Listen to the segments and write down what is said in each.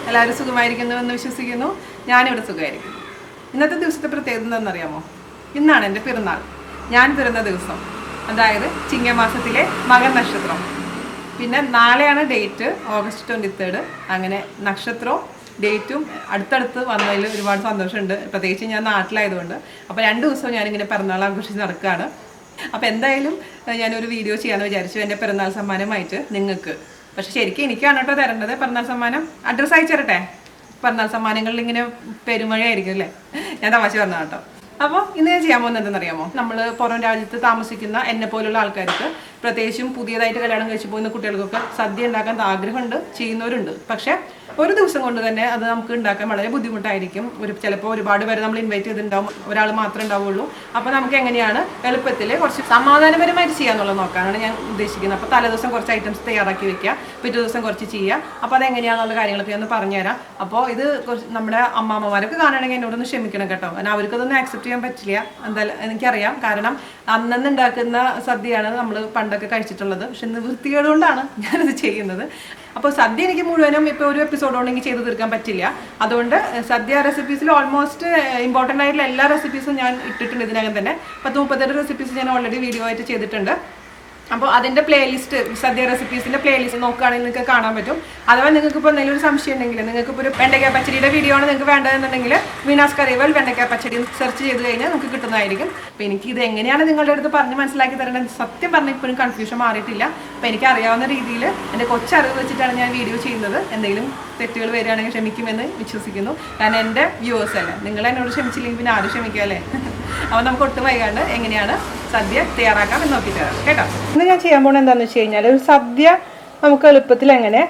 എല്ലാവരും സുഖമായിരിക്കുന്നുവെന്ന് വിശ്വസിക്കുന്നു. ഞാനിവിടെ സുഖമായിരിക്കുന്നു. ഇന്നത്തെ ദിവസത്തെ പ്രത്യേകത എന്താണെന്നറിയാമോ? ഇന്നാണ് എൻ്റെ പിറന്നാൾ. ഞാൻ പിറന്ന ദിവസം, അതായത് ചിങ്ങമാസത്തിലെ മകൻ നക്ഷത്രം. പിന്നെ നാളെയാണ് ഡേറ്റ്, August 23. അങ്ങനെ നക്ഷത്രവും ഡേറ്റും അടുത്തടുത്ത് വന്നതിൽ ഒരുപാട് സന്തോഷമുണ്ട്. പ്രത്യേകിച്ച് ഞാൻ നാട്ടിലായതുകൊണ്ട്. അപ്പോൾ 2 ദിവസവും ഞാനിങ്ങനെ പിറന്നാൾ ആഘോഷിച്ച് നടക്കുകയാണ്. അപ്പോൾ എന്തായാലും ഞാനൊരു വീഡിയോ ചെയ്യാമെന്ന് വിചാരിച്ചു, എൻ്റെ പിറന്നാൾ സമ്മാനമായിട്ട് നിങ്ങൾക്ക്. പക്ഷെ ശരിക്കും എനിക്കാണ് കേട്ടോ തരേണ്ടത് പിറന്നാൾ സമ്മാനം. അഡ്രസ്സ് അയച്ചു തരട്ടെ? പിറന്നാൾ സമ്മാനങ്ങളിൽ ഇങ്ങനെ പെരുമഴയായിരിക്കും അല്ലേ? ഞാൻ തമാശ പറഞ്ഞ കേട്ടോ. അപ്പോൾ ഇന്ന് ഞാൻ ചെയ്യാൻ പോകുന്നത് എന്തെന്നറിയാമോ? നമ്മൾ പുറം രാജ്യത്ത് താമസിക്കുന്ന എന്നെ പോലുള്ള ആൾക്കാർക്ക്, പ്രത്യേകിച്ചും പുതിയതായിട്ട് കല്യാണം കഴിച്ചു പോകുന്ന കുട്ടികൾക്കൊക്കെ സദ്യ ഉണ്ടാക്കാൻ ആഗ്രഹമുണ്ട്, ചെയ്യുന്നവരുണ്ട്. പക്ഷേ ഒരു ദിവസം കൊണ്ട് തന്നെ അത് നമുക്ക് ഉണ്ടാക്കാൻ വളരെ ബുദ്ധിമുട്ടായിരിക്കും. ചിലപ്പോൾ ഒരുപാട് പേരെ നമ്മൾ ഇൻവൈറ്റ് ചെയ്തിട്ടുണ്ടാവും, ഒരാൾ മാത്രമേ ഉണ്ടാവുള്ളൂ. അപ്പോൾ നമുക്ക് എങ്ങനെയാണ് എളുപ്പത്തിൽ കുറച്ച് സമാധാനപരമായിട്ട് ചെയ്യാന്നുള്ളത് നോക്കാനാണ് ഞാൻ ഉദ്ദേശിക്കുന്നത്. അപ്പോൾ തലേദിവസം കുറച്ച് ഐറ്റംസ് തയ്യാറാക്കി വെക്കുക, പിറ്റേ ദിവസം കുറച്ച് ചെയ്യുക. അപ്പോൾ അതെങ്ങനെയാണെന്നുള്ള കാര്യങ്ങളൊക്കെ ഒന്ന് പറഞ്ഞുതരാം. അപ്പോൾ ഇത് നമ്മുടെ അമ്മാമ്മമാരൊക്കെ കാണുകയാണെങ്കിൽ എന്നോടൊന്ന് ക്ഷമിക്കണം കേട്ടോ, കാരണം അവർക്കതൊന്നും ആക്സെപ്റ്റ് ചെയ്യാൻ പറ്റില്ല. എന്തായാലും എനിക്കറിയാം, കാരണം അന്നന്ന് ഉണ്ടാക്കുന്ന സദ്യയാണ് നമ്മൾ പണ്ടൊക്കെ കഴിച്ചിട്ടുള്ളത്. പക്ഷെ നിവൃത്തികേടുകൊണ്ടാണ് ഞാനിത് ചെയ്യുന്നത്. അപ്പോൾ സദ്യ എനിക്ക് മുഴുവനും ഇപ്പോൾ ഒരു എപ്പിസോഡ് കൊണ്ടെങ്കിൽ ചെയ്ത് തീർക്കാൻ പറ്റില്ല. അതുകൊണ്ട് സദ്യ റെസിപ്പീസിൽ ഓൾമോസ്റ്റ് ഇമ്പോർട്ടൻ്റ് ആയിട്ടുള്ള എല്ലാ റെസിപ്പീസും ഞാൻ ഇട്ടിട്ടുണ്ട് ഇതിനകം തന്നെ. 10-38 റെസിപ്പീസ് ഞാൻ ഓൾറെഡി വീഡിയോ ആയിട്ട് ചെയ്തിട്ടുണ്ട്. അപ്പോൾ അതിൻ്റെ പ്ലേലിസ്റ്റ്, സദ്യ റെസിപ്പീസിൻ്റെ പ്ലേലിസ്റ്റ് നോക്കുകയാണെങ്കിൽ നിങ്ങൾക്ക് കാണാൻ പറ്റും. അഥവാ നിങ്ങൾക്ക് ഇപ്പോൾ എന്തെങ്കിലും ഒരു സംശയം ഉണ്ടെങ്കിൽ, നിങ്ങൾക്ക് ഇപ്പോൾ ഒരു വെണ്ടയ്ക്ക പച്ചടിയുടെ വീഡിയോ ആണ് നിങ്ങൾക്ക് വേണ്ടതെന്നുണ്ടെങ്കിൽ വീണാസ് കറിവേൾഡ് വെണ്ടയ്ക്ക പച്ചടി സെർച്ച് ചെയ്ത് കഴിഞ്ഞാൽ നമുക്ക് കിട്ടുന്നതായിരിക്കും. അപ്പോൾ എനിക്ക് ഇത് എങ്ങനെയാണ് നിങ്ങളുടെ അടുത്ത് പറഞ്ഞ് മനസ്സിലാക്കി തരേണ്ടത് സത്യം പറഞ്ഞാൽ ഇപ്പോഴും കൺഫ്യൂഷൻ മാറിയിട്ടില്ല. അപ്പോൾ എനിക്ക് അറിയാവുന്ന രീതിയിൽ എൻ്റെ കൊച്ചറിവ് വെച്ചിട്ടാണ് ഞാൻ വീഡിയോ ചെയ്യുന്നത്. എന്തെങ്കിലും തെറ്റുകൾ വരികയാണെങ്കിൽ ക്ഷമിക്കുമെന്ന് വിശ്വസിക്കുന്നു. കാരണം എൻ്റെ വ്യൂവേഴ്സ് അല്ലേ, നിങ്ങൾ എന്നോട് ക്ഷമിച്ചില്ലെങ്കിൽ പിന്നെ ആരും ക്ഷമിക്കുക അല്ലേ? അപ്പോൾ നമുക്ക് ഒട്ടും വൈകാണ്ട് എങ്ങനെയാണ് സദ്യ തയ്യാറാക്കാം എന്ന് നോക്കി തരാം കേട്ടോ. ഇന്ന് ഞാൻ ചെയ്യാൻ പോകുന്നത് എന്താണെന്ന് വെച്ച് കഴിഞ്ഞാൽ, ഒരു സദ്യ നമുക്ക് എളുപ്പത്തിൽ എങ്ങനെ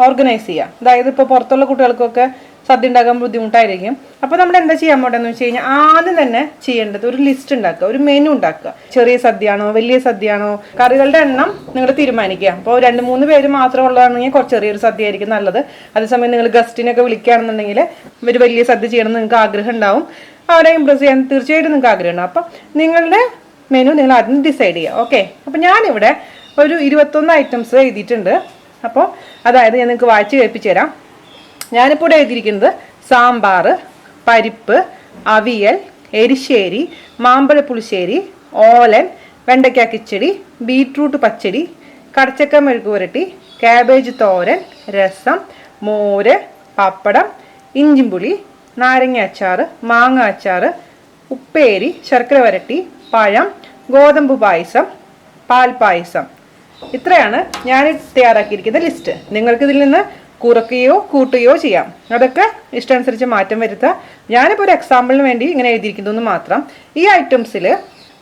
ഓർഗനൈസ് ചെയ്യാം. അതായത് ഇപ്പോൾ പുറത്തുള്ള കുട്ടികൾക്കൊക്കെ സദ്യ ഉണ്ടാക്കാൻ ബുദ്ധിമുട്ടായിരിക്കും. അപ്പോൾ നമ്മൾ എന്താ ചെയ്യാൻ പോകേണ്ടതെന്ന് വെച്ച് കഴിഞ്ഞാൽ, ആദ്യം തന്നെ ചെയ്യേണ്ടത് ഒരു ലിസ്റ്റ് ഉണ്ടാക്കുക, ഒരു മെനു ഉണ്ടാക്കുക. ചെറിയ സദ്യയാണോ വലിയ സദ്യയാണോ, കറികളുടെ എണ്ണം നിങ്ങൾ തീരുമാനിക്കുക. അപ്പോൾ 2-3 പേര് മാത്രം ഉള്ളതാണെങ്കിൽ കുറച്ച് ചെറിയൊരു സദ്യ ആയിരിക്കും നല്ലത്. അതേസമയം നിങ്ങൾ ഗസ്റ്റിനൊക്കെ വിളിക്കുകയാണെന്നുണ്ടെങ്കിൽ ഒരു വലിയ സദ്യ ചെയ്യണമെന്ന് നിങ്ങൾക്ക് ആഗ്രഹം ഉണ്ടാവും, അവരെ ഇമ്പ്രസ് ചെയ്യാൻ തീർച്ചയായിട്ടും നിങ്ങൾക്ക് ആഗ്രഹം ഉണ്ടാവും. അപ്പം നിങ്ങളുടെ മെനു നിങ്ങൾ ആദ്യം ഡിസൈഡ് ചെയ്യുക. ഓക്കെ, അപ്പോൾ ഞാനിവിടെ ഒരു 21 ഐറ്റംസ് എഴുതിയിട്ടുണ്ട്. അപ്പോൾ അതായത് ഞാൻ നിങ്ങൾക്ക് വായിച്ച് കേൾപ്പിച്ചു തരാം. ഞാനിപ്പോൾ ഇവിടെ എഴുതിയിരിക്കുന്നത് സാമ്പാർ, പരിപ്പ്, അവിയൽ, എരിശ്ശേരി, മാമ്പഴ പുളിശ്ശേരി, ഓലൻ, വെണ്ടയ്ക്ക കിച്ചടി, ബീട്രൂട്ട് പച്ചടി, കടച്ചക്ക മെഴുക്ക് പുരട്ടി, കാബേജ് തോരൻ, രസം, മോര്, പപ്പടം, ഇഞ്ചിമ്പുളി, നാരങ്ങ അച്ചാർ, മാങ്ങ അച്ചാർ, ഉപ്പേരി, ശർക്കര വരട്ടി, പഴം, ഗോതമ്പ് പായസം, പാൽപ്പായസം. ഇത്രയാണ് ഞാൻ തയ്യാറാക്കിയിരിക്കുന്ന ലിസ്റ്റ്. നിങ്ങൾക്ക് ഇതിൽ നിന്ന് കുറയ്ക്കുകയോ കൂട്ടുകയോ ചെയ്യാം, അതൊക്കെ ഇഷ്ടമനുസരിച്ച് മാറ്റം വരുത്തുക. ഞാനിപ്പോൾ ഒരു എക്സാമ്പിളിന് വേണ്ടി ഇങ്ങനെ എഴുതിയിരിക്കുന്നു മാത്രം. ഈ ഐറ്റംസിൽ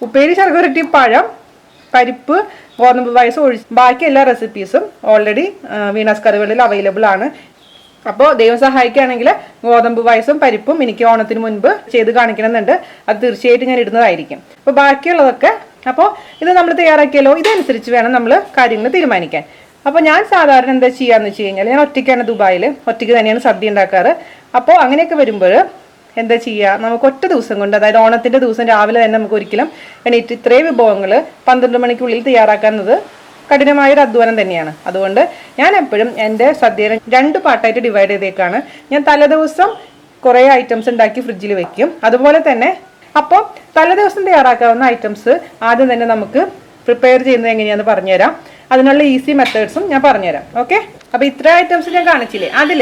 ഉപ്പേരി, ശർക്കര വരട്ടി, പഴം, പരിപ്പ്, ഗോതമ്പ് പായസം ഒഴിച്ച് ബാക്കി എല്ലാ റെസിപ്പീസും ഓൾറെഡി വീണാസ് കറിവേൾഡിൽ അവൈലബിൾ ആണ്. അപ്പോൾ ദൈവം സഹായിക്കുകയാണെങ്കിൽ ഗോതമ്പ് പായസം പരിപ്പും എനിക്ക് ഓണത്തിന് മുൻപ് ചെയ്ത് കാണിക്കണമെന്നുണ്ട്. അത് തീർച്ചയായിട്ടും ഞാൻ ഇടുന്നതായിരിക്കും. അപ്പോൾ ബാക്കിയുള്ളതൊക്കെ, അപ്പോൾ ഇത് നമ്മൾ തയ്യാറാക്കിയല്ലോ, ഇതനുസരിച്ച് വേണം നമ്മൾ കാര്യങ്ങൾ തീരുമാനിക്കാൻ. അപ്പോൾ ഞാൻ സാധാരണ എന്താ ചെയ്യാന്ന് വെച്ച് കഴിഞ്ഞാൽ, ഞാൻ ഒറ്റയ്ക്കാണ് ദുബായിൽ, ഒറ്റയ്ക്ക് തന്നെയാണ് സദ്യ ഉണ്ടാക്കാറ്. അപ്പോൾ അങ്ങനെയൊക്കെ വരുമ്പോൾ എന്താ ചെയ്യുക, നമുക്ക് ഒറ്റ ദിവസം കൊണ്ട്, അതായത് ഓണത്തിൻ്റെ ദിവസം രാവിലെ തന്നെ നമുക്ക് ഒരിക്കലും എണീറ്റ് ഇത്രയും വിഭവങ്ങൾ 12 മണിക്കുള്ളിൽ തയ്യാറാക്കുന്നത് കഠിനമായൊരു അധ്വാനം തന്നെയാണ്. അതുകൊണ്ട് ഞാൻ എപ്പോഴും എൻ്റെ സദ്യയെ 2 പാർട്ടായിട്ട് ഡിവൈഡ് ചെയ്തേക്കാണ്. ഞാൻ തലേദിവസം കുറേ ഐറ്റംസ് ഉണ്ടാക്കി ഫ്രിഡ്ജിൽ വെക്കും. അതുപോലെ തന്നെ അപ്പോൾ തലേദിവസം തയ്യാറാക്കാവുന്ന ഐറ്റംസ് ആദ്യം തന്നെ നമുക്ക് പ്രിപ്പയർ ചെയ്യുന്നത് എങ്ങനെയാണെന്ന് പറഞ്ഞുതരാം. അതിനുള്ള ഈസി മെത്തേഡ്സും ഞാൻ പറഞ്ഞുതരാം. ഓക്കെ, അപ്പോൾ ഇത്ര ഐറ്റംസ് ഞാൻ കാണിച്ചില്ലേ, അതിൽ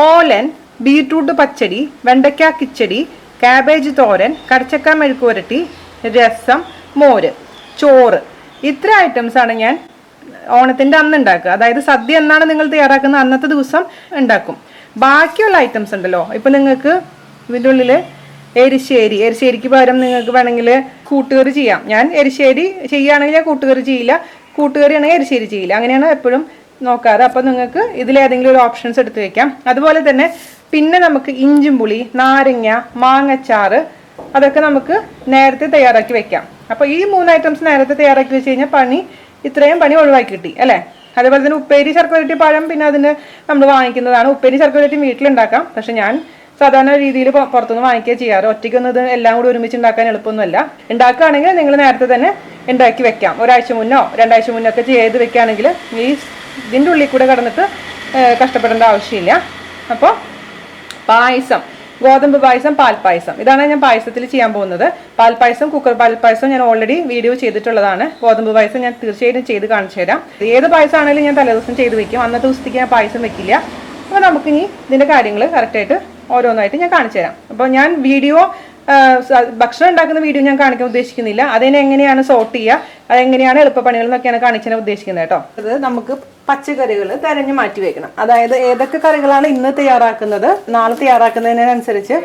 ഓലൻ, ബീട്രൂട്ട് പച്ചടി, വെണ്ടയ്ക്ക കിച്ചടി, കാബേജ് തോരൻ, കടച്ചക്ക മെഴുക്ക് പുരട്ടി, രസം, മോര്, ചോറ്, ഇത്ര ഐറ്റംസാണ് ഞാൻ ഓണത്തിൻ്റെ അന്ന് ഉണ്ടാക്കുക. അതായത് സദ്യ എന്നാണ് നിങ്ങൾ തയ്യാറാക്കുന്ന അന്നത്തെ ദിവസം ഉണ്ടാക്കും. ബാക്കിയുള്ള ഐറ്റംസ് ഉണ്ടല്ലോ, ഇപ്പം നിങ്ങൾക്ക് ഇതിൻ്റെ ഉള്ളിൽ എരിശ്ശേരിക്ക് പകരം നിങ്ങൾക്ക് വേണമെങ്കിൽ കൂട്ടുകറി ചെയ്യാം. ഞാൻ എരിശ്ശേരി ചെയ്യുകയാണെങ്കിൽ ഞാൻ കൂട്ടുകറി ചെയ്യില്ല, കൂട്ടുകറി ആണെങ്കിൽ എരിശ്ശേരി ചെയ്യില്ല, അങ്ങനെയാണ് എപ്പോഴും നോക്കാറ്. അപ്പോൾ നിങ്ങൾക്ക് ഇതിലേതെങ്കിലും ഒരു ഓപ്ഷൻസ് എടുത്ത് വെക്കാം. അതുപോലെ തന്നെ പിന്നെ നമുക്ക് ഇഞ്ചിമ്പുളി, നാരങ്ങ, മാങ്ങച്ചാറ്, അതൊക്കെ നമുക്ക് നേരത്തെ തയ്യാറാക്കി വെക്കാം. അപ്പോൾ ഈ 3 ഐറ്റംസ് നേരത്തെ തയ്യാറാക്കി വെച്ച് കഴിഞ്ഞാൽ ഇത്രയും പണി ഒഴിവാക്കി കിട്ടി അല്ലേ? അതേപോലെ തന്നെ ഉപ്പേരി, ശർക്കര വരട്ടി, പഴം പിന്നെ അതിന് നമ്മൾ വാങ്ങിക്കുന്നതാണ്. ഉപ്പേരി ശർക്കര വരട്ടി വീട്ടിലുണ്ടാക്കാം, പക്ഷെ ഞാൻ സാധാരണ രീതിയിൽ പുറത്തുനിന്ന് വാങ്ങിക്കുക ചെയ്യാറ്. ഒറ്റയ്ക്കൊന്നും ഇത് എല്ലാം കൂടി ഒരുമിച്ച് ഉണ്ടാക്കാൻ എളുപ്പമൊന്നുമല്ല. ഉണ്ടാക്കുകയാണെങ്കിൽ നിങ്ങൾ നേരത്തെ തന്നെ ഉണ്ടാക്കി വെക്കാം. ഒരാഴ്ച മുന്നോ 2 ആഴ്ച മുന്നോ ഒക്കെ ചെയ്ത് വെക്കുകയാണെങ്കിൽ ഇതിൻ്റെ ഉള്ളിൽ കൂടെ കടന്നിട്ട് കഷ്ടപ്പെടേണ്ട ആവശ്യമില്ല. അപ്പോൾ പായസം, ഗോതമ്പ് പായസം, പാൽപ്പായസം, ഇതാണ് ഞാൻ പായസത്തിൽ ചെയ്യാൻ പോകുന്നത്. പാൽപ്പായസം, കുക്കർ പാൽപ്പായസം ഞാൻ ഓൾറെഡി വീഡിയോ ചെയ്തിട്ടുള്ളതാണ്. ഗോതമ്പ് പായസം ഞാൻ തീർച്ചയായിട്ടും ചെയ്ത് കാണിച്ചു തരാം. ഏത് പായസം ആണെങ്കിലും ഞാൻ തലേദിവസം ചെയ്ത് വെക്കും, അന്നത്തെ ദിവസത്തേക്ക് ഞാൻ പായസം വെക്കില്ല. അപ്പോൾ നമുക്കിനി ഇതിൻ്റെ കാര്യങ്ങൾ കറക്റ്റായിട്ട് ഓരോന്നായിട്ട് ഞാൻ കാണിച്ചു തരാം. അപ്പോൾ ഞാൻ വീഡിയോ ഭക്ഷണം ഉണ്ടാക്കുന്ന വീഡിയോ ഞാൻ കാണിക്കാൻ ഉദ്ദേശിക്കുന്നില്ല. അതിനെ എങ്ങനെയാണ് സോർട്ട് ചെയ്യുക, അതെങ്ങനെയാണ് എളുപ്പപ്പണികൾ എന്നൊക്കെയാണ് കാണിക്കാൻ ഉദ്ദേശിക്കുന്നത് കേട്ടോ. അത് നമുക്ക് പച്ചക്കറികൾ തിരഞ്ഞു മാറ്റി വെക്കണം. അതായത് ഏതൊക്കെ കറികളാണ് ഇന്ന് തയ്യാറാക്കുന്നത്, നാളെ തയ്യാറാക്കുന്നതിനനുസരിച്ച്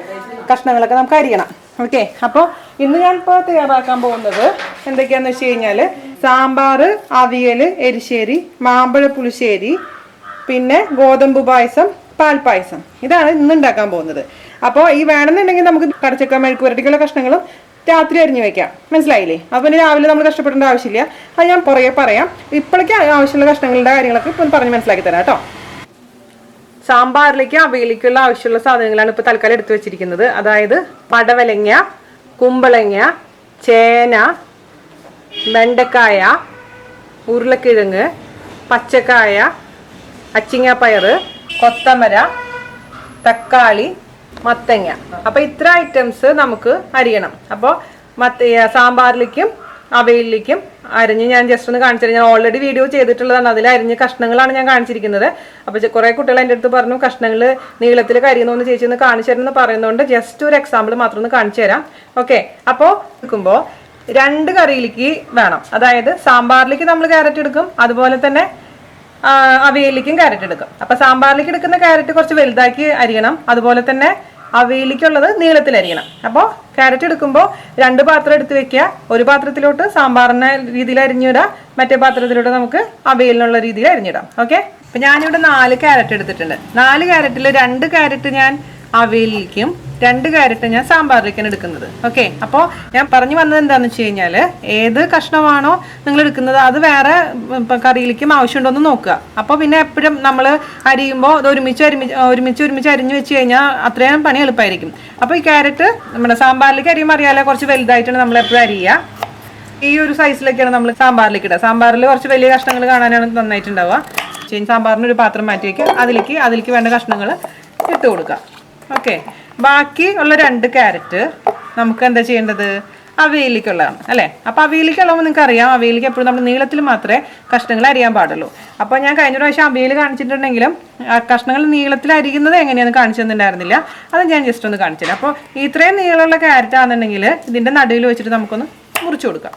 കഷ്ണങ്ങളൊക്കെ നമുക്ക് അരിയണം. ഓക്കെ, അപ്പോൾ ഇന്ന് ഞാനിപ്പോൾ തയ്യാറാക്കാൻ പോകുന്നത് എന്തൊക്കെയാണെന്ന് വെച്ച് കഴിഞ്ഞാൽ സാമ്പാർ, അവിയൽ, എരിശ്ശേരി, മാമ്പഴ പുളിശ്ശേരി, പിന്നെ ഗോതമ്പ് പായസം, പാൽപ്പായസം, ഇതാണ് ഇന്ന് ഉണ്ടാക്കാൻ പോകുന്നത്. അപ്പോൾ ഈ വേണമെന്നുണ്ടെങ്കിൽ നമുക്ക് കടച്ചക്ക, മെഴുക്ക് പുരട്ടിക്കുള്ള കഷ്ണങ്ങളും രാത്രി അരിഞ്ഞു വെക്കാം. മനസ്സിലായില്ലേ? അപ്പോൾ രാവിലെ നമ്മൾ കഷ്ടപ്പെടേണ്ട ആവശ്യമില്ല. അത് ഞാൻ പുറകെ പറയാം. ഇപ്പോഴേക്ക് ആവശ്യമുള്ള കഷ്ണങ്ങളുടെ കാര്യങ്ങളൊക്കെ ഇപ്പം പറഞ്ഞ് മനസ്സിലാക്കി തരാം കേട്ടോ. സാമ്പാറിലേക്ക് അവയിലേക്കുള്ള ആവശ്യമുള്ള സാധനങ്ങളാണ് ഇപ്പോൾ തൽക്കാലം എടുത്തു വെച്ചിരിക്കുന്നത്. അതായത് പടവലങ്ങ, കുമ്പളങ്ങ, ചേന, വെണ്ടക്കായ, ഉരുളക്കിഴങ്ങ്, പച്ചക്കായ, അച്ചിങ്ങാപ്പയർ, കൊത്തമര, തക്കാളി, മത്തങ്ങ. അപ്പോൾ ഇത്ര ഐറ്റംസ് നമുക്ക് അരിയണം. അപ്പോൾ സാമ്പാറിലേക്കും അവയിലേക്കും അരിഞ്ഞ് ഞാൻ ജസ്റ്റ് ഒന്ന് കാണിച്ചു തരാം. ഞാൻ ഓൾറെഡി വീഡിയോ ചെയ്തിട്ടുള്ളതാണ്. അതിൽ അരിഞ്ഞ് കഷ്ണങ്ങളാണ് ഞാൻ കാണിച്ചിരിക്കുന്നത്. അപ്പോൾ കുറേ കുട്ടികൾ എൻ്റെ അടുത്ത് പറഞ്ഞു കഷ്ണങ്ങൾ നീളത്തിൽ കരിയുന്നൊന്ന് ചേച്ചി ഒന്ന് കാണിച്ചു തരുമെന്ന് പറയുന്നതുകൊണ്ട് ജസ്റ്റ് ഒരു എക്സാമ്പിൾ മാത്രം ഒന്ന് കാണിച്ചു തരാം. ഓക്കെ, അപ്പോൾ എടുക്കുമ്പോൾ 2 കറിയിലേക്ക് വേണം. അതായത് സാമ്പാറിലേക്ക് നമ്മൾ ക്യാരറ്റ് എടുക്കും, അതുപോലെ തന്നെ അവയിലേക്കും ക്യാരറ്റ് എടുക്കും. അപ്പോൾ സാമ്പാറിലേക്ക് എടുക്കുന്ന ക്യാരറ്റ് കുറച്ച് വലുതാക്കി അരിയണം, അതുപോലെ തന്നെ അവയിലേക്കുള്ളത് നീളത്തിൽ അരിയണം. അപ്പോൾ ക്യാരറ്റ് എടുക്കുമ്പോൾ 2 പാത്രം എടുത്ത് വെക്കുക. ഒരു പാത്രത്തിലോട്ട് സാമ്പാറിൻ്റെ രീതിയിൽ അരിഞ്ഞിടുക, മറ്റേ പാത്രത്തിലോട്ട് നമുക്ക് അവയിലിനുള്ള രീതിയിൽ അരിഞ്ഞിടാം. ഓക്കെ, അപ്പം ഞാനിവിടെ 4 ക്യാരറ്റ് എടുത്തിട്ടുണ്ട്. 4 ക്യാരറ്റിൽ 2 ക്യാരറ്റ് ഞാൻ അവയിലേക്കും 2 ക്യാരറ്റ് ഞാൻ സാമ്പാറിലേക്കാണ് എടുക്കുന്നത്. ഓക്കെ, അപ്പോൾ ഞാൻ പറഞ്ഞു വന്നത് എന്താണെന്ന് വെച്ച് കഴിഞ്ഞാൽ ഏത് കഷ്ണമാണോ നിങ്ങൾ എടുക്കുന്നത് അത് വേറെ കറിയിലേക്കും ആവശ്യമുണ്ടോയെന്ന് നോക്കുക. അപ്പോൾ പിന്നെ എപ്പോഴും നമ്മൾ അരിയുമ്പോൾ അത് ഒരുമിച്ച് അരിഞ്ഞ് വെച്ച് കഴിഞ്ഞാൽ അത്രയും പണി എളുപ്പമായിരിക്കും. അപ്പോൾ ഈ ക്യാരറ്റ് നമ്മുടെ സാമ്പാറിലേക്ക് അരിയുമ്പോൾ അറിയാലോ കുറച്ച് വലുതായിട്ടാണ് നമ്മൾ എപ്പോഴും അരിയുക. ഈ ഒരു സൈസിലൊക്കെയാണ് നമ്മൾ സാമ്പാറിലേക്ക് ഇടുക. സാമ്പാറിൽ കുറച്ച് വലിയ കഷ്ണങ്ങൾ കാണാനാണ് നന്നായിട്ടുണ്ടാവുക. സാമ്പാറിന് ഒരു പാത്രം മാറ്റി വയ്ക്കുക, അതിലേക്ക് വേണ്ട കഷ്ണങ്ങൾ ഇട്ട് കൊടുക്കുക. ഓക്കെ, ബാക്കി ഉള്ള 2 ക്യാരറ്റ് നമുക്ക് എന്താ ചെയ്യേണ്ടത്, അവയിലേക്കുള്ളതാണ് അല്ലേ. അപ്പോൾ അവയിലേക്കുള്ളപ്പോൾ നിങ്ങൾക്ക് അറിയാം, അവയിലേക്ക് എപ്പോഴും നമ്മൾ നീളത്തിൽ മാത്രമേ കഷ്ണങ്ങൾ അരിയാൻ പാടുള്ളൂ. അപ്പോൾ ഞാൻ കഴിഞ്ഞ പ്രാവശ്യം അവയിൽ കാണിച്ചിട്ടുണ്ടെങ്കിലും കഷ്ണങ്ങൾ നീളത്തിൽ അരിയുന്നത് എങ്ങനെയാണെന്ന് കാണിച്ചു തന്നിട്ടുണ്ടായിരുന്നില്ല. അത് ഞാൻ ജസ്റ്റ് ഒന്ന് കാണിച്ചില്ല. അപ്പോൾ ഇത്രയും നീളമുള്ള ക്യാരറ്റ് ആണെന്നുണ്ടെങ്കിൽ ഇതിൻ്റെ നടുവിൽ വെച്ചിട്ട് നമുക്കൊന്ന് മുറിച്ച് കൊടുക്കാം.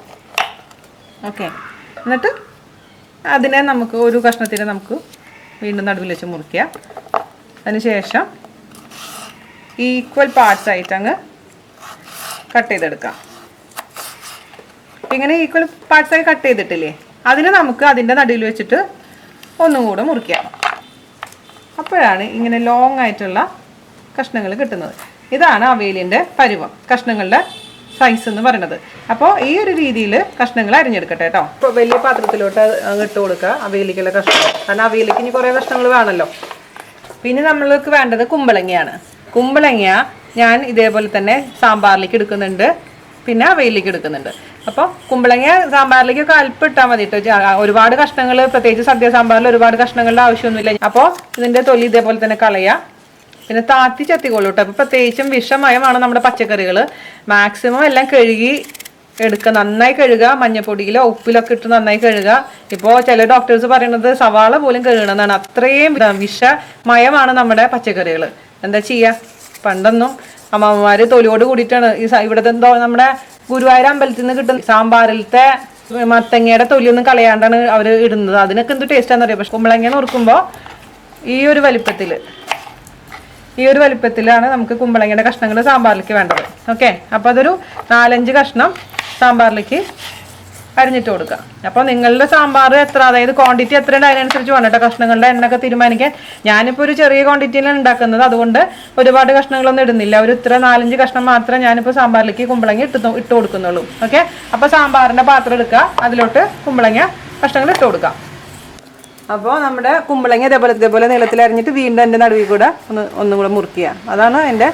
ഓക്കെ, എന്നിട്ട് അതിനെ നമുക്ക് ഒരു കഷ്ണത്തിന് നമുക്ക് വീണ്ടും നടുവിൽ വെച്ച് മുറിക്കുക. അതിനുശേഷം ഈക്വൽ പാർട്സ് ആയിട്ട് അങ്ങ് കട്ട് ചെയ്തെടുക്കാം. ഇങ്ങനെ ഈക്വൽ പാർട്സായി കട്ട് ചെയ്തിട്ടില്ലേ, അതിന് നമുക്ക് അതിൻ്റെ നടുവിൽ വെച്ചിട്ട് ഒന്നും കൂടെ മുറിക്കാം. അപ്പോഴാണ് ഇങ്ങനെ ലോങ് ആയിട്ടുള്ള കഷ്ണങ്ങൾ കിട്ടുന്നത്. ഇതാണ് അവയിലിൻ്റെ പരുവം, കഷ്ണങ്ങളുടെ സൈസ് എന്ന് പറയുന്നത്. അപ്പോൾ ഈ ഒരു രീതിയിൽ കഷ്ണങ്ങൾ അരിഞ്ഞെടുക്കട്ടെ കേട്ടോ. ഇപ്പോൾ വലിയ പാത്രത്തിലോട്ട് ഇട്ട് കൊടുക്കുക അവയിലേക്കുള്ള കഷ്ണങ്ങൾ, കാരണം അവയിലേക്ക് ഇനി കുറേ കഷ്ണങ്ങൾ വേണമല്ലോ. പിന്നെ നമ്മൾക്ക് വേണ്ടത് കുമ്പളങ്ങയാണ്. കുമ്പളങ്ങ ഞാൻ ഇതേപോലെ തന്നെ സാമ്പാറിലേക്ക് എടുക്കുന്നുണ്ട്, പിന്നെ അവയിലേക്ക് എടുക്കുന്നുണ്ട്. അപ്പോൾ കുമ്പളങ്ങ സാമ്പാറിലേക്കൊക്കെ അല്പം ഇട്ടാൽ മതി കേട്ടോ. ഒരുപാട് കഷ്ണങ്ങൾ, പ്രത്യേകിച്ച് സദ്യ സാമ്പാറിൽ ഒരുപാട് കഷ്ണങ്ങളുടെ ആവശ്യമൊന്നുമില്ല. അപ്പോൾ ഇതിൻ്റെ തൊലി ഇതേപോലെ തന്നെ കളയുക. പിന്നെ താത്തി ചത്തിക്കോളൂ കേട്ടോ. അപ്പോൾ പ്രത്യേകിച്ചും വിഷമയമാണ് നമ്മുടെ പച്ചക്കറികൾ. മാക്സിമം എല്ലാം കഴുകി എടുക്കുക, നന്നായി കഴുകുക, മഞ്ഞപ്പൊടിയിലോ ഉപ്പിലൊക്കെ ഇട്ട് നന്നായി കഴുകുക. ഇപ്പോൾ ചില ഡോക്ടേഴ്സ് പറയുന്നത് സവാള പോലും കഴുകണമെന്നാണ്, അത്രയും വിഷമയമാണ് നമ്മുടെ പച്ചക്കറികൾ. എന്താ ചെയ്യുക, പണ്ടൊന്നും അമ്മമാർ തൊലിയോട് കൂടിയിട്ടാണ് ഇവിടുത്തെ എന്തോ നമ്മുടെ ഗുരുവായൂർ അമ്പലത്തിൽ നിന്ന് കിട്ടുന്ന സാമ്പാറിലത്തെ മത്തങ്ങയുടെ തൊലിയൊന്നും കളയാണ്ടാണ് അവർ ഇടുന്നത്. അതിനൊക്കെ എന്ത് ടേസ്റ്റാണെന്ന് അറിയാം. പക്ഷെ കുമ്പളങ്ങ നുറുക്കുമ്പോൾ ഈ ഒരു വലിപ്പത്തിലാണ് നമുക്ക് കുമ്പളങ്ങയുടെ കഷ്ണങ്ങൾ സാമ്പാറിലേക്ക് വേണ്ടത്. ഓക്കെ, അപ്പോൾ അതൊരു 4-5 കഷ്ണം സാമ്പാറിലേക്ക് അരിഞ്ഞിട്ട് കൊടുക്കുക. അപ്പോൾ നിങ്ങളുടെ സാമ്പാർ എത്ര, അതായത് ക്വാണ്ടിറ്റി എത്ര ഉണ്ട് അതിനനുസരിച്ച് വേണം കേട്ടോ കഷ്ണങ്ങളുടെ എണ്ണൊക്കെ തീരുമാനിക്കാൻ. ഞാനിപ്പോൾ ഒരു ചെറിയ ക്വാണ്ടിറ്റിയിലാണ് ഉണ്ടാക്കുന്നത്, അതുകൊണ്ട് ഒരുപാട് കഷ്ണങ്ങളൊന്നും ഇടുന്നില്ല. ഒരു ഇത്ര 4-5 കഷ്ണം മാത്രമേ ഞാനിപ്പോൾ സാമ്പാറിലേക്ക് കുമ്പളങ്ങ ഇട്ട് കൊടുക്കുന്നുള്ളൂ. ഓക്കെ, അപ്പോൾ സാമ്പാറിൻ്റെ പാത്രം എടുക്കുക, അതിലോട്ട് കുമ്പളങ്ങ കഷ്ണങ്ങൾ ഇട്ട് കൊടുക്കുക. അപ്പോൾ നമ്മുടെ കുമ്പളങ്ങ ഇതേപോലെ നീളത്തിൽ അരിഞ്ഞിട്ട് വീണ്ടും എൻ്റെ നടുവിൽ കൂടെ ഒന്നും കൂടെ മുറിക്കുക. അതാണ് എൻ്റെ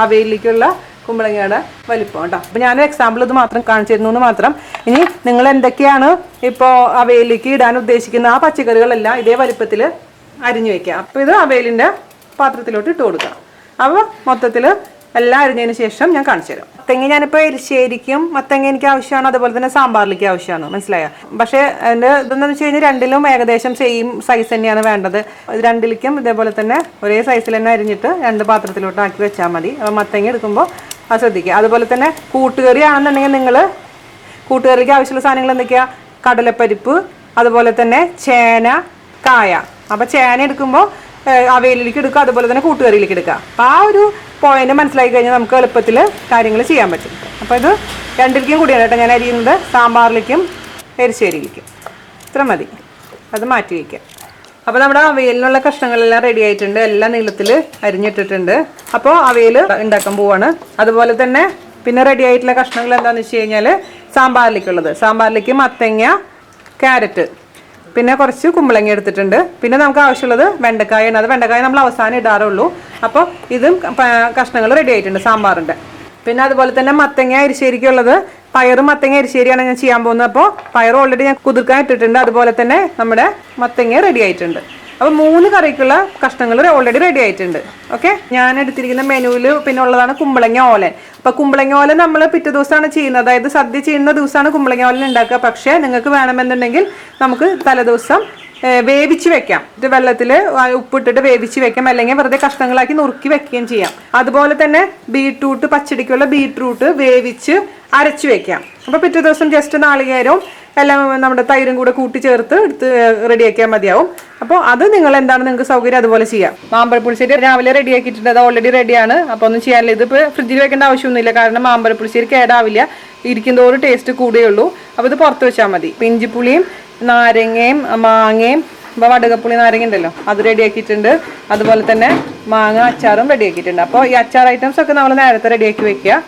അവയിലേക്കുള്ള കുമ്പളങ്ങയുടെ വലിപ്പം കേട്ടോ. അപ്പോൾ ഞാനൊരു എക്സാമ്പിൾ ഇത് മാത്രം കാണിച്ചിരുന്നു എന്ന് മാത്രം. ഇനി നിങ്ങൾ എന്തൊക്കെയാണ് ഇപ്പോൾ അവയിലേക്ക് ഇടാൻ ഉദ്ദേശിക്കുന്ന ആ പച്ചക്കറികളെല്ലാം ഇതേ വലിപ്പത്തിൽ അരിഞ്ഞു വയ്ക്കുക. അപ്പോൾ ഇത് അവയിലിൻ്റെ പാത്രത്തിലോട്ട് ഇട്ട് കൊടുക്കാം. അപ്പോൾ മൊത്തത്തിൽ എല്ലാം അരിഞ്ഞതിന് ശേഷം ഞാൻ കാണിച്ചു തരാം. മത്തങ്ങ ഞാനിപ്പോൾ എരിശ്ശേരിക്കും മത്തങ്ങ എനിക്ക് ആവശ്യമാണ്, അതുപോലെ തന്നെ സാമ്പാറിലേക്ക് ആവശ്യമാണ്, മനസ്സിലായോ? പക്ഷേ എൻ്റെ ഇതെന്ന് വെച്ച് കഴിഞ്ഞാൽ രണ്ടിലും ഏകദേശം സെയിം സൈസ് തന്നെയാണ് വേണ്ടത്. രണ്ടിലേക്കും ഇതേപോലെ തന്നെ ഒരേ സൈസിൽ തന്നെ അരിഞ്ഞിട്ട് 2 പാത്രത്തിലോട്ട് ആക്കി വെച്ചാൽ മതി. അപ്പോൾ മത്തങ്ങ എടുക്കുമ്പോൾ അത് ശ്രദ്ധിക്കുക. അതുപോലെ തന്നെ കൂട്ടുകറി ആണെന്നുണ്ടെങ്കിൽ നിങ്ങൾ കൂട്ടുകറിക്ക് ആവശ്യമുള്ള സാധനങ്ങൾ എന്തൊക്കെയാണ്? കടലപ്പരിപ്പ്, അതുപോലെ തന്നെ ചേന, കായ. അപ്പോൾ ചേന എടുക്കുമ്പോൾ അവയിലേക്ക് എടുക്കുക, അതുപോലെ തന്നെ കൂട്ടുകറിയിലേക്ക് എടുക്കുക. അപ്പോൾ ആ ഒരു പോയിന്റ് മനസ്സിലാക്കി കഴിഞ്ഞാൽ നമുക്ക് എളുപ്പത്തിൽ കാര്യങ്ങൾ ചെയ്യാൻ പറ്റും. അപ്പോൾ ഇത് രണ്ടിലേക്കും കൂടിയാണ് കേട്ടോ ഞാൻ അരിയുന്നത്, സാമ്പാറിലേക്കും എരിശ്ശേരിയിലേക്കും. ഇത്ര മതി, അത് മാറ്റി വയ്ക്കാം. അപ്പോൾ നമ്മുടെ അവയിലിനുള്ള കഷ്ണങ്ങളെല്ലാം റെഡി ആയിട്ടുണ്ട്, എല്ലാം നീളത്തിൽ അരിഞ്ഞിട്ടിട്ടുണ്ട്. അപ്പോൾ അവയിൽ ഉണ്ടാക്കാൻ പോവാണ്. അതുപോലെ തന്നെ പിന്നെ റെഡി ആയിട്ടുള്ള കഷ്ണങ്ങൾ എന്താണെന്ന് വെച്ച് കഴിഞ്ഞാൽ സാമ്പാറിലേക്കുള്ളത്. സാമ്പാറിലേക്ക് മത്തങ്ങ, ക്യാരറ്റ്, പിന്നെ കുറച്ച് കുമ്പളങ്ങ എടുത്തിട്ടുണ്ട്. പിന്നെ നമുക്ക് ആവശ്യമുള്ളത് വെണ്ടക്കായാണ്. അത് വെണ്ടക്കായ നമ്മൾ അവസാനം ഇടാറുള്ളൂ. അപ്പോൾ ഇതും കഷ്ണങ്ങൾ റെഡി ആയിട്ടുണ്ട് സാമ്പാറിൻ്റെ. പിന്നെ അതുപോലെ തന്നെ മത്തങ്ങ എരിശ്ശേരിക്കുള്ളത് പയർ മത്തങ്ങ എരിശ്ശേരിയാണ് ഞാൻ ചെയ്യാൻ പോകുന്നത്. അപ്പോൾ പയർ ഓൾറെഡി ഞാൻ കുതിർക്കാൻ ഇട്ടിട്ടുണ്ട്. അതുപോലെ തന്നെ നമ്മുടെ മത്തങ്ങ റെഡി ആയിട്ടുണ്ട്. അപ്പോൾ 3 കറിക്കുള്ള കഷ്ണങ്ങൾ ഓൾറെഡി റെഡി ആയിട്ടുണ്ട്. ഓക്കെ, ഞാൻ എടുത്തിരിക്കുന്ന മെനുവിൽ പിന്നെ ഉള്ളതാണ് കുമ്പളങ്ങ ഓലൻ. അപ്പോൾ കുമ്പളങ്ങ ഓലൻ നമ്മൾ പിറ്റേ ദിവസമാണ് ചെയ്യുന്നത്, അതായത് സദ്യ ചെയ്യുന്ന ദിവസമാണ് കുമ്പളങ്ങ ഓലൻ ഉണ്ടാക്കുക. പക്ഷേ നിങ്ങൾക്ക് വേണമെന്നുണ്ടെങ്കിൽ നമുക്ക് തലേദിവസം വേവിച്ച് വെക്കാം. ഇത് വെള്ളത്തിൽ ഉപ്പിട്ടിട്ട് വേവിച്ച് വെക്കാം, അല്ലെങ്കിൽ വെറുതെ കഷ്ണങ്ങളാക്കി നുറുക്കി വെക്കുകയും ചെയ്യാം. അതുപോലെ തന്നെ ബീട്രൂട്ട്, പച്ചടിക്കുള്ള ബീട്രൂട്ട് വേവിച്ച് അരച്ച് വെക്കാം. അപ്പോൾ പിറ്റേ ദിവസം ജസ്റ്റ് നാളികേരവും എല്ലാം നമ്മുടെ തൈരും കൂടെ കൂട്ടി ചേർത്ത് എടുത്ത് റെഡിയാക്കിയാൽ മതിയാവും. അപ്പോൾ അത് നിങ്ങൾ എന്താണ് നിങ്ങൾക്ക് സൗകര്യം അതുപോലെ ചെയ്യാം. മാമ്പഴപ്പുളിശ്ശേരി രാവിലെ റെഡിയാക്കിയിട്ടുണ്ട്, അത് ഓൾറെഡി റെഡിയാണ്. അപ്പോൾ ഒന്നും ചെയ്യാനില്ല. ഇതിപ്പോൾ ഫ്രിഡ്ജിൽ വെക്കേണ്ട ആവശ്യമൊന്നുമില്ല, കാരണം മാമ്പഴപ്പുളിശ്ശേരി കേടാവില്ല, ഇരിക്കുന്നതോറും ടേസ്റ്റ് കൂടുകയുള്ളൂ. അപ്പോൾ ഇത് പുറത്ത് വെച്ചാൽ മതി. ഇഞ്ചിപ്പുളിയും നാരങ്ങയും മാങ്ങയും വടകപ്പുളി നാരങ്ങ ഉണ്ടല്ലോ അത് റെഡിയാക്കിയിട്ടുണ്ട്. അതുപോലെ തന്നെ മാങ്ങ അച്ചാറും റെഡിയാക്കിയിട്ടുണ്ട്. അപ്പോൾ ഈ അച്ചാർ ഐറ്റംസ് ഒക്കെ നമ്മൾ നേരത്തെ റെഡിയാക്കി വെക്കുക.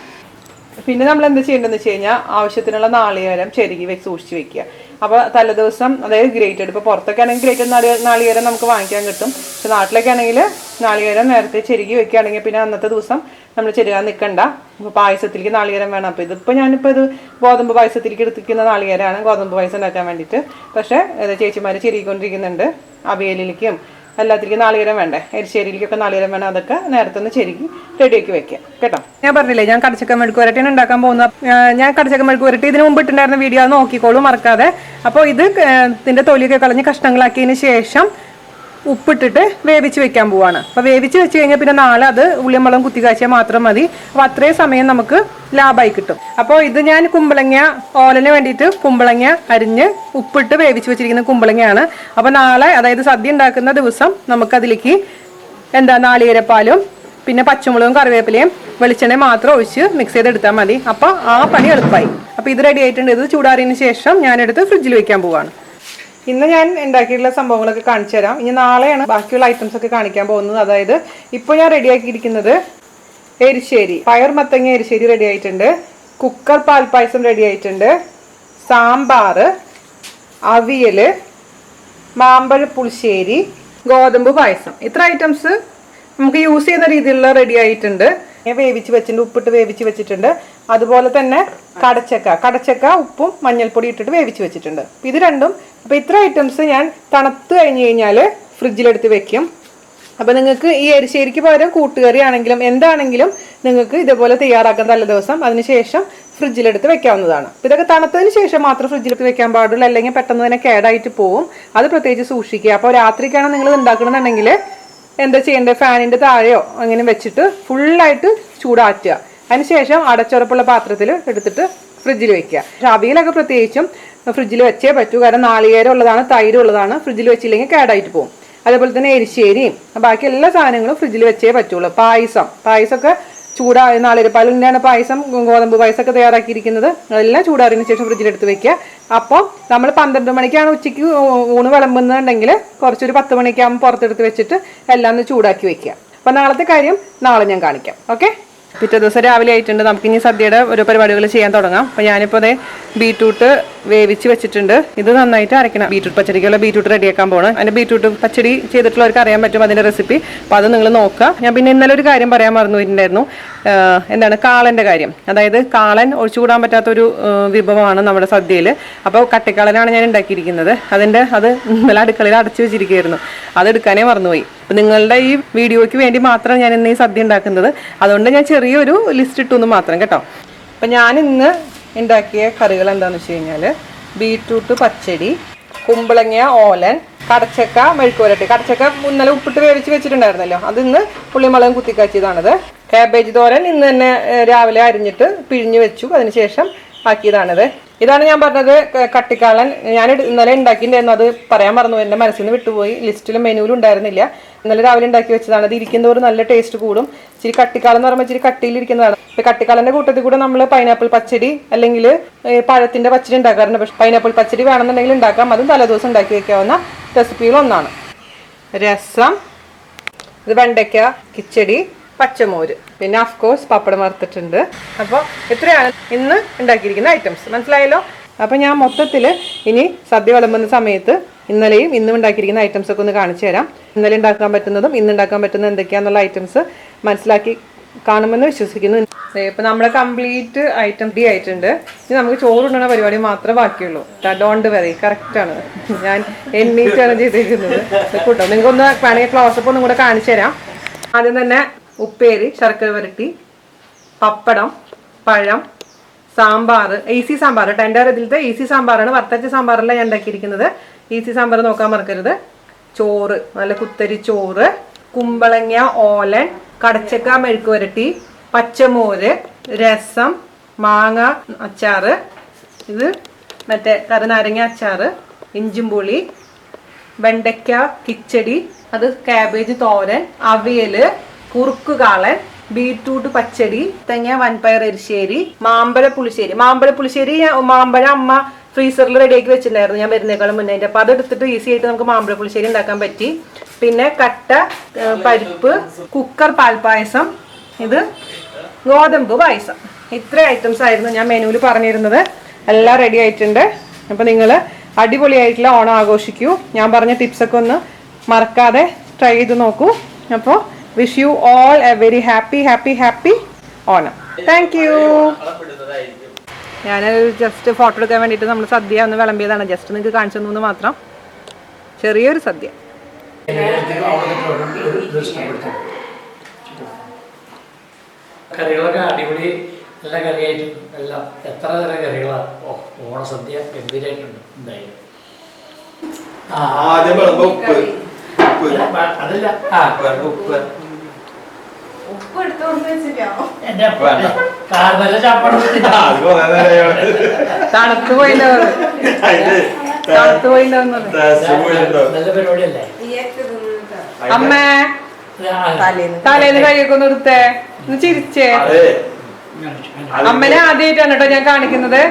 പിന്നെ നമ്മൾ എന്താ ചെയ്യേണ്ടതെന്ന് വെച്ച് കഴിഞ്ഞാൽ ആവശ്യത്തിനുള്ള നാളികേരം ചെരുകി സൂക്ഷിച്ച് വെക്കുക. അപ്പോൾ തലേദിവസം, അതായത് ഗ്രേറ്റഡ്, ഇപ്പോൾ പുറത്തൊക്കെ ആണെങ്കിൽ ഗ്രേറ്റഡ് നാളികേരം നമുക്ക് വാങ്ങിക്കാൻ കിട്ടും. പക്ഷെ നാട്ടിലൊക്കെ ആണെങ്കിൽ നാളികേരം നേരത്തെ ചെരുകി വെക്കുകയാണെങ്കിൽ പിന്നെ അന്നത്തെ ദിവസം നമ്മൾ ചെരുകാൻ നിൽക്കണ്ട. ഇപ്പോൾ പായസത്തിലേക്ക് നാളികേരം വേണം. അപ്പോൾ ഞാനിപ്പോൾ ഇത് ഗോതമ്പ് പായസത്തിലേക്ക് എടുത്തിരിക്കുന്ന നാളികേരമാണ്, ഗോതമ്പ് പായസം ഉണ്ടാക്കാൻ വേണ്ടിയിട്ട്. പക്ഷേ ചേച്ചിമാർ ചെരുകിക്കൊണ്ടിരിക്കുന്നുണ്ട്. അവിയലിലേക്കും എല്ലാത്തിലേക്കും നാളികേരം വേണ്ടേ, എരിശ്ശേരിയിലേക്കൊക്കെ നാളികേരം വേണം. അതൊക്കെ നേരത്തെ ഒന്ന് ചെരുകി റെഡിയാക്കി വെക്കാം കേട്ടോ. ഞാൻ പറഞ്ഞില്ലേ ഞാൻ കടച്ചക്ക മെഴുക്ക് വരട്ടിയാണ് ഉണ്ടാക്കാൻ പോകുന്നത്. ഞാൻ കടച്ചക്ക മെഴുക്ക് വരട്ടി ഇതിന് മുമ്പ് ഇട്ടുണ്ടായിരുന്ന വീഡിയോ അത് നോക്കിക്കോളൂ മറക്കാതെ. അപ്പോൾ ഇതിൻ്റെ തൊലിയൊക്കെ കളഞ്ഞ് കഷ്ണങ്ങളാക്കിയതിന് ശേഷം ഉപ്പിട്ടിട്ട് വേവിച്ച് വെക്കാൻ പോവാണ്. അപ്പോൾ വേവിച്ച് വെച്ച് കഴിഞ്ഞാൽ പിന്നെ നാളെ അത് ഉള്ളിമുളകും കുത്തി കാച്ചിയാൽ മാത്രം മതി. അപ്പോൾ അത്രയും സമയം നമുക്ക് ലാഭമായി കിട്ടും. അപ്പോൾ ഇത് ഞാൻ കുമ്പളങ്ങ ഓലന് വേണ്ടിയിട്ട് കുമ്പളങ്ങ അരിഞ്ഞ് ഉപ്പിട്ട് വേവിച്ച് വെച്ചിരിക്കുന്ന കുമ്പളങ്ങയാണ്. അപ്പോൾ നാളെ, അതായത് സദ്യ ഉണ്ടാക്കുന്ന ദിവസം, നമുക്കതിലേക്ക് നാളികേരപ്പാലും പിന്നെ പച്ചമുളകും കറിവേപ്പിലയും വെളിച്ചെണ്ണയും മാത്രം ഒഴിച്ച് മിക്സ് ചെയ്തെടുത്താൽ മതി. അപ്പോൾ ആ പണി എളുപ്പമായി. അപ്പോൾ ഇത് റെഡി ആയിട്ടുണ്ട്. ഇത് ചൂടാറിയതിന് ശേഷം ഞാനെടുത്ത് ഫ്രിഡ്ജിൽ വെക്കാൻ പോവാണ്. ഇന്ന് ഞാൻ ഉണ്ടാക്കിയിട്ടുള്ള സംഭവങ്ങളൊക്കെ കാണിച്ചു തരാം. ഇനി നാളെയാണ് ബാക്കിയുള്ള ഐറ്റംസ് ഒക്കെ കാണിക്കാൻ പോകുന്നത്. അതായത് ഇപ്പോൾ ഞാൻ റെഡിയാക്കിയിരിക്കുന്നത് എരിശ്ശേരി, പയർ മത്തങ്ങ എരിശ്ശേരി റെഡി ആയിട്ടുണ്ട്, കുക്കർ പാൽപ്പായസം റെഡി ആയിട്ടുണ്ട്, സാമ്പാർ, അവിയൽ, മാമ്പഴ പുളിശ്ശേരി, ഗോതമ്പ് പായസം. ഇത്ര ഐറ്റംസ് നമുക്ക് യൂസ് ചെയ്യുന്ന രീതിയിലുള്ള റെഡി ആയിട്ടുണ്ട്. വേവിച്ച് വെച്ചിട്ടുണ്ട്, ഉപ്പിട്ട് വേവിച്ച് വെച്ചിട്ടുണ്ട്. അതുപോലെ തന്നെ കടച്ചക്ക ഉപ്പും മഞ്ഞൾപ്പൊടി ഇട്ടിട്ട് വേവിച്ച് വെച്ചിട്ടുണ്ട്. ഇത് രണ്ടും. അപ്പോൾ ഇത്ര ഐറ്റംസ് ഞാൻ തണുത്ത് കഴിഞ്ഞ് കഴിഞ്ഞാൽ ഫ്രിഡ്ജിലെടുത്ത് വെക്കും. അപ്പോൾ നിങ്ങൾക്ക് ഈ എരിശ്ശേരിക്ക് പകരം കൂട്ടുകറി ആണെങ്കിലും എന്താണെങ്കിലും നിങ്ങൾക്ക് ഇതേപോലെ തയ്യാറാക്കാൻ തലേദിവസം, അതിനുശേഷം ഫ്രിഡ്ജിലെടുത്ത് വെക്കാവുന്നതാണ്. ഇതൊക്കെ തണുത്തതിന് ശേഷം മാത്രം ഫ്രിഡ്ജിലെടുത്ത് വെക്കാൻ പാടുള്ളൂ, അല്ലെങ്കിൽ പെട്ടെന്ന് തന്നെ കേടായിട്ട് പോവും. അത് പ്രത്യേകിച്ച് സൂക്ഷിക്കുക. അപ്പോൾ രാത്രിക്കാണ് നിങ്ങൾ ഉണ്ടാക്കണമെന്നുണ്ടെങ്കിൽ എന്താ ചെയ്യേണ്ടത്, ഫാനിൻ്റെ താഴെയോ അങ്ങനെ വെച്ചിട്ട് ഫുള്ളായിട്ട് ചൂടാറ്റുക. അതിനുശേഷം അടച്ചുറപ്പുള്ള പാത്രത്തിൽ എടുത്തിട്ട് ഫ്രിഡ്ജിൽ വെക്കുക. പക്ഷെ അവിയലൊക്കെ പ്രത്യേകിച്ചും ഫ്രിഡ്ജിൽ വെച്ചേ പറ്റൂ, കാരണം നാളികേരം ഉള്ളതാണ്, തൈര് ഉള്ളതാണ്. ഫ്രിഡ്ജിൽ വെച്ചില്ലെങ്കിൽ കേടായിട്ട് പോകും. അതേപോലെ തന്നെ എരിശ്ശേരിയും ബാക്കി എല്ലാ സാധനങ്ങളും ഫ്രിഡ്ജിൽ വെച്ചേ പറ്റുള്ളൂ. പായസമൊക്കെ ചൂടായ നാളികേരപ്പാലിൻ്റെയാണ് പായസം, ഗോതമ്പ് പായസമൊക്കെ തയ്യാറാക്കിയിരിക്കുന്നത്. അതെല്ലാം ചൂടാറിയതിന് ശേഷം ഫ്രിഡ്ജിലെടുത്ത് വെക്കുക. അപ്പോൾ നമ്മൾ 12 മണിക്കാണ് ഉച്ചയ്ക്ക് ഊണ് വിളമ്പുന്നുണ്ടെങ്കിൽ കുറച്ചൊരു 10 മണിക്കാകുമ്പോൾ പുറത്തെടുത്ത് വെച്ചിട്ട് എല്ലാം ഒന്ന് ചൂടാക്കി വെക്കുക. അപ്പോൾ നാളത്തെ കാര്യം നാളെ ഞാൻ കാണിക്കാം. ഓക്കെ, പിറ്റേ ദിവസം രാവിലെ ആയിട്ടുണ്ട്. നമുക്കിനി സദ്യയുടെ ഓരോ പരിപാടികൾ ചെയ്യാൻ തുടങ്ങാം. അപ്പോൾ ഞാനിപ്പോൾ അതേ ബീട്രൂട്ട് വേവിച്ച് വെച്ചിട്ടുണ്ട്. ഇത് നന്നായിട്ട് അരയ്ക്കണം. ബീട്രൂട്ട് പച്ചടിക്കുള്ള ബീട്രൂട്ട് റെഡിയാക്കാൻ പോകണം. അതിൻ്റെ ബീട്രൂട്ട് പച്ചടി ചെയ്തിട്ടുള്ളവർക്ക് അറിയാൻ പറ്റും അതിൻ്റെ റെസിപ്പി. അപ്പോൾ അത് നിങ്ങൾ നോക്കുക. ഞാൻ പിന്നെ ഇന്നലെ ഒരു കാര്യം പറയാൻ മറന്നു പോയിട്ടുണ്ടായിരുന്നു. എന്താണ് കാളൻ്റെ കാര്യം. അതായത് കാളൻ ഒഴിച്ചുകൂടാൻ പറ്റാത്തൊരു വിഭവമാണ് നമ്മുടെ സദ്യയിൽ. അപ്പോൾ കട്ടിക്കാളനാണ് ഞാൻ ഉണ്ടാക്കിയിരിക്കുന്നത്. അത് ഇന്നലെ അടുക്കളയിൽ അടച്ചു വെച്ചിരിക്കുകയായിരുന്നു, അതെടുക്കാനേ മറന്നുപോയി. അപ്പം നിങ്ങളുടെ ഈ വീഡിയോയ്ക്ക് വേണ്ടി മാത്രം ഞാൻ ഇന്ന് ഈ സദ്യ ഉണ്ടാക്കുന്നത്. അതുകൊണ്ട് ഞാൻ ചെറിയൊരു ലിസ്റ്റ് ഇട്ടു മാത്രം കേട്ടോ. അപ്പം ഞാൻ ഇന്ന് ഉണ്ടാക്കിയ കറികൾ എന്താണെന്ന് വെച്ച് കഴിഞ്ഞാൽ ബീറ്റ്റൂട്ട് പച്ചടി, കുമ്പളങ്ങ ഓലൻ, കടച്ചക്ക മെഴുക്കുവരട്ടി. കടച്ചക്ക ഇന്നലെ ഉപ്പിട്ട് വേവിച്ച് വെച്ചിട്ടുണ്ടായിരുന്നല്ലോ, അത് ഇന്ന് പുളിമുളകും കുത്തിക്കാച്ചിയതാണത്. കാബേജ് തോരൻ ഇന്ന് തന്നെ രാവിലെ അരിഞ്ഞിട്ട് പിഴിഞ്ഞ് വെച്ചു, അതിനുശേഷം ആക്കിയതാണിത്. ഇതാണ് ഞാൻ പറഞ്ഞത് കട്ടിക്കാളൻ. ഞാൻ ഇന്നലെ ഉണ്ടാക്കിയിട്ടുണ്ടായിരുന്നു, അത് പറയാൻ മറന്നു, എൻ്റെ മനസ്സിൽ നിന്ന് വിട്ടുപോയി. ലിസ്റ്റിലും മെനുവിലും ഉണ്ടായിരുന്നില്ല. ഇന്നലെ രാവിലെ ഉണ്ടാക്കി വെച്ചതാണ്. അത് ഇരിക്കുന്നവർ നല്ല ടേസ്റ്റ് കൂടും. ഇച്ചിരി കട്ടിക്കാളൻ എന്ന് പറയുമ്പോൾ ഇച്ചിരി കട്ടിയിലിരിക്കുന്നതാണ്. ഇപ്പം കട്ടിക്കാളൻ്റെ കൂട്ടത്തിൽ കൂടെ നമ്മൾ പൈനാപ്പിൾ പച്ചടി അല്ലെങ്കിൽ പഴത്തിൻ്റെ പച്ചടി ഉണ്ടാക്കാറുണ്ട്. പക്ഷേ പൈനാപ്പിൾ പച്ചടി വേണമെന്നുണ്ടെങ്കിൽ ഉണ്ടാക്കാം, അതും തലേദിവസം ഉണ്ടാക്കി വെക്കാവുന്ന റെസിപ്പികളൊന്നാണ്. രസം, ഇത് വെണ്ടയ്ക്ക കിച്ചടി, പച്ചമോര്, പിന്നെ അഫ്കോഴ്സ് പപ്പടം വറുത്തിട്ടുണ്ട്. അപ്പോൾ ഇത്രയാണ് ഇന്ന് ഉണ്ടാക്കിയിരിക്കുന്ന ഐറ്റംസ്. മനസ്സിലായല്ലോ? അപ്പോൾ ഞാൻ മൊത്തത്തിൽ ഇനി സദ്യ വിളമ്പുന്ന സമയത്ത് ഇന്നലെയും ഇന്നും ഉണ്ടാക്കിയിരിക്കുന്ന ഐറ്റംസ് ഒക്കെ ഒന്ന് കാണിച്ചു തരാം. ഇന്നലെ ഉണ്ടാക്കാൻ പറ്റുന്നതും ഇന്ന് ഉണ്ടാക്കാൻ പറ്റുന്നതും എന്തൊക്കെയാണെന്നുള്ള ഐറ്റംസ് മനസ്സിലാക്കി കാണുമെന്ന് വിശ്വസിക്കുന്നു. ഇപ്പം നമ്മുടെ കംപ്ലീറ്റ് ഐറ്റം റെഡി ആയിട്ടുണ്ട്. ഇനി നമുക്ക് ചോറുണ്ടുന്ന പരിപാടി മാത്രമേ ബാക്കിയുള്ളൂ. ഡോണ്ട് വെറി, കറക്റ്റാണ്. ഞാൻ എണ്ണീറ്റാണ് ചെയ്തിരിക്കുന്നത് കൂട്ടോ. നിങ്ങൾക്കൊന്ന് വേണമെങ്കിൽ ക്ലോസപ്പ് ഒന്നും കൂടെ കാണിച്ചു തരാം. ആദ്യം തന്നെ ഉപ്പേരി, ശർക്കര വരട്ടി, പപ്പടം, പഴം, സാമ്പാർ, ഈസി സാമ്പാർ. എൻ്റെ ഇതിലത്തെ ഈസി സാമ്പാറാണ്, വറുത്തച്ച സാമ്പാറല്ല ഞാൻ ഉണ്ടാക്കിയിരിക്കുന്നത്. ഈസി സാമ്പാർ നോക്കാൻ മറക്കരുത്. ചോറ്, നല്ല കുത്തരി ചോറ്, കുമ്പളങ്ങ ഓലൻ, കടച്ചക്ക മെഴുക്ക് വരട്ടി, പച്ചമോര്, രസം, മാങ്ങ അച്ചാറ്, ഇത് മറ്റേ കറുനാരങ്ങ അച്ചാറ്, ഇഞ്ചിമ്പുളി, വെണ്ടയ്ക്ക കിച്ചടി, അത് കാബേജ് തോരൻ, അവിയല്, കുറുക്കുകാളൻ, ബീറ്റ്റൂട്ട് പച്ചടി, തേങ്ങ വൻപയർ എരിശ്ശേരി, മാമ്പഴ പുളിശ്ശേരി. മാമ്പഴ അമ്മ ഫ്രീസറിൽ റെഡിയാക്കി വെച്ചിട്ടുണ്ടായിരുന്നു ഞാൻ വരുന്നേക്കാളും മുന്നേ. അപ്പോൾ അതെടുത്തിട്ട് ഈസി ആയിട്ട് നമുക്ക് മാമ്പഴ പുളിശ്ശേരി ഉണ്ടാക്കാൻ പറ്റി. പിന്നെ കട്ട പരിപ്പ്, കുക്കർ പാൽപ്പായസം, ഇത് ഗോതമ്പ് പായസം. ഇത്ര ഐറ്റംസ് ആയിരുന്നു ഞാൻ മെനുവിൽ പറഞ്ഞിരുന്നത്. എല്ലാം റെഡി ആയിട്ടുണ്ട്. അപ്പോൾ നിങ്ങൾ അടിപൊളിയായിട്ടുള്ള ഓണം ആഘോഷിക്കൂ. ഞാൻ പറഞ്ഞ ടിപ്സൊക്കെ ഒന്ന് മറക്കാതെ ട്രൈ ചെയ്ത് നോക്കൂ. അപ്പോൾ wish you all A very happy happy happy Onam. Thank you. ഞാൻ ജസ്റ്റ് ഫോട്ടോ എടുക്കാൻ വേണ്ടിയിട്ട് നമ്മൾ സദ്യ ഒന്ന് വിളമ്പിയതാണ്. ജസ്റ്റ് നിങ്ങൾക്ക് കാണിച്ചു തന്നു മാത്രം. ചെറിയൊരു സദ്യ. കറികളൊക്കെ അടിപൊളി, നല്ല കറിയായിട്ടുണ്ട്. എല്ലാം എത്ര തരം കറികളാണ്. ഓണസദ്യ ഗംഭീരമായിട്ടുണ്ട്. എന്തായാലും അതല്ല ഉപ്പ് എടുത്തോണ്ട് തണുത്ത് പോയിണ്ടാവും. നല്ല പരിപാടിയല്ലേ അമ്മേ? തലേന്ന് കൈയൊക്കെ ഒന്ന് എടുത്തേ, ഒന്ന് ചിരിച്ചേ. അമ്മനെ ആദ്യമായിട്ടാണ് കേട്ടോ ഞാൻ കാണിക്കുന്നത്.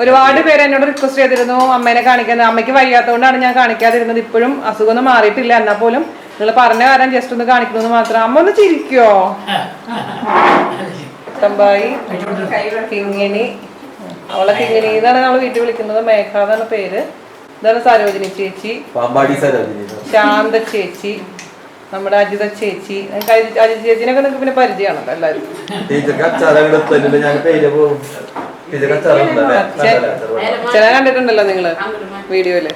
ഒരുപാട് പേര് എന്നോട് റിക്വസ്റ്റ് ചെയ്തിരുന്നു അമ്മേനെ കാണിക്കുന്നത്. അമ്മയ്ക്ക് വയ്യാത്തതുകൊണ്ടാണ് ഞാൻ കാണിക്കാതിരുന്നത്. ഇപ്പോഴും അസുഖമൊന്നും മാറിയിട്ടില്ല. എന്നാൽ പോലും നിങ്ങൾ പറഞ്ഞ കാരണം ജസ്റ്റ് ഒന്ന് കാണിക്കണമെന്ന് മാത്രം. അമ്മ ഒന്ന് ചിരിക്കോ? തമ്പായി കിങ്ങിണി, അവളെ കിങ്ങിണി എന്നാണ് നമ്മൾ വീട്ടിൽ വിളിക്കുന്നത്. മേഘ എന്നാണ് പേര്. ഇതാണ് സരോജിനി ചേച്ചി, ശാന്ത ചേച്ചി, നമ്മുടെ അജിത ചേച്ചി. അജിത ചേച്ചിനൊക്കെ നിങ്ങൾക്ക് പിന്നെ പരിചയമാണല്ലോ എല്ലാവരും. ചില കണ്ടിട്ടുണ്ടല്ലോ നിങ്ങള് വീഡിയോയില്.